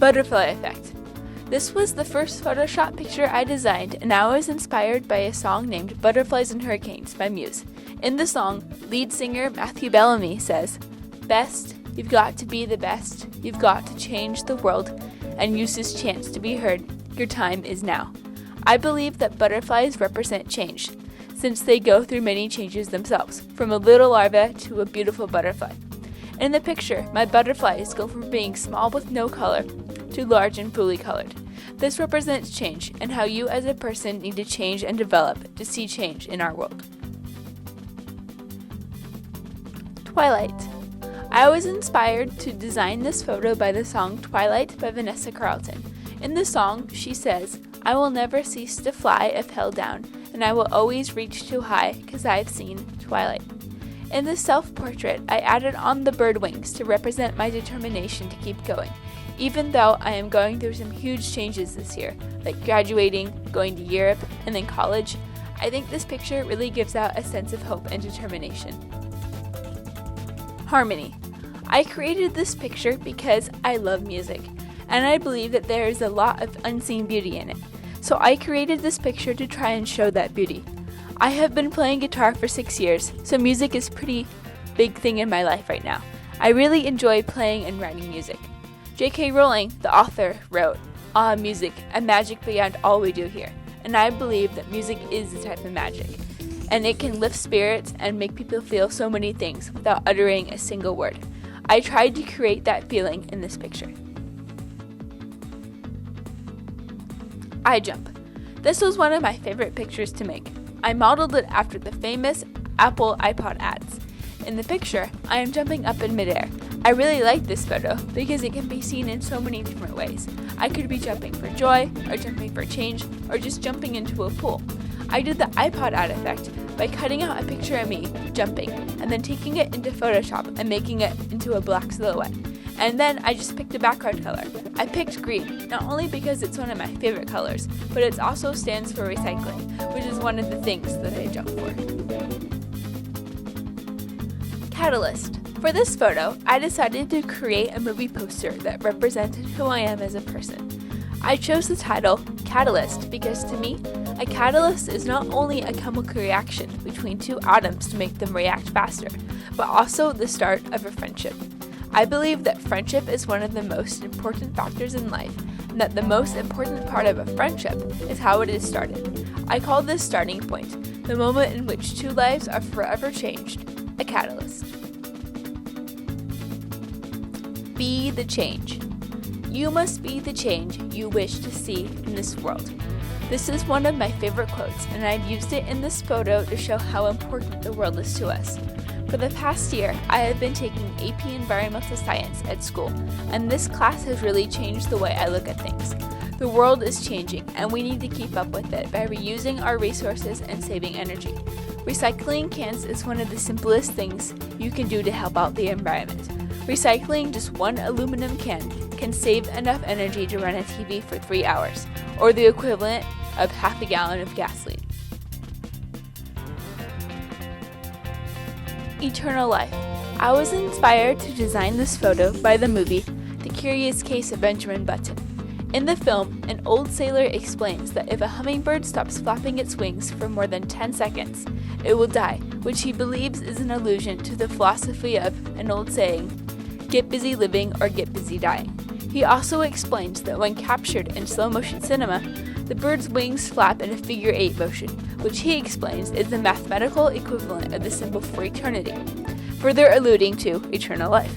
Butterfly effect. This was the first Photoshop picture I designed, and I was inspired by a song named Butterflies and Hurricanes by Muse. In the song, lead singer Matthew Bellamy says, "Best, you've got to be the best. You've got to change the world and use this chance to be heard. Your time is now." I believe that butterflies represent change, since they go through many changes themselves, from a little larva to a beautiful butterfly. In the picture, my butterflies go from being small with no color to large and fully colored. This represents change and how you as a person need to change and develop to see change in our world. Twilight. I was inspired to design this photo by the song Twilight by Vanessa Carlton. In the song, she says, "I will never cease to fly if held down, and I will always reach too high, 'cause I've seen twilight." In this self-portrait, I added on the bird wings to represent my determination to keep going, even though I am going through some huge changes this year, like graduating, going to Europe, and then college. I think this picture really gives out a sense of hope and determination. Harmony. I created this picture because I love music, and I believe that there is a lot of unseen beauty in it. So I created this picture to try and show that beauty. I have been playing guitar for 6 years, so music is a pretty big thing in my life right now. I really enjoy playing and writing music. J.K. Rowling, the author, wrote, music, a magic beyond all we do here. And I believe that music is a type of magic, and it can lift spirits and make people feel so many things without uttering a single word. I tried to create that feeling in this picture. I jump. This was one of my favorite pictures to make. I modeled it after the famous Apple iPod ads. In the picture, I am jumping up in midair. I really like this photo because it can be seen in so many different ways. I could be jumping for joy, or jumping for change, or just jumping into a pool. I did the iPod ad effect by cutting out a picture of me jumping and then taking it into Photoshop and making it into a black silhouette. And then I just picked a background color. I picked green, not only because it's one of my favorite colors, but it also stands for recycling, which is one of the things that I jump for. Catalyst. For this photo, I decided to create a movie poster that represented who I am as a person. I chose the title Catalyst because to me, a catalyst is not only a chemical reaction between two atoms to make them react faster, but also the start of a friendship. I believe that friendship is one of the most important factors in life, and that the most important part of a friendship is how it is started. I call this starting point, the moment in which two lives are forever changed, a catalyst. Be the change. You must be the change you wish to see in this world. This is one of my favorite quotes, and I've used it in this photo to show how important the world is to us. For the past year, I have been taking AP Environmental Science at school, and this class has really changed the way I look at things. The world is changing, and we need to keep up with it by reusing our resources and saving energy. Recycling cans is one of the simplest things you can do to help out the environment. Recycling just one aluminum can save enough energy to run a TV for 3 hours, or the equivalent of half a gallon of gasoline. Eternal life. I was inspired to design this photo by the movie The Curious Case of Benjamin Button. In the film, an old sailor explains that if a hummingbird stops flapping its wings for more than 10 seconds, it will die, which he believes is an allusion to the philosophy of an old saying, "Get busy living or get busy dying." He also explains that when captured in slow-motion cinema, the bird's wings flap in a figure-8 motion, which he explains is the mathematical equivalent of the symbol for eternity, further alluding to eternal life.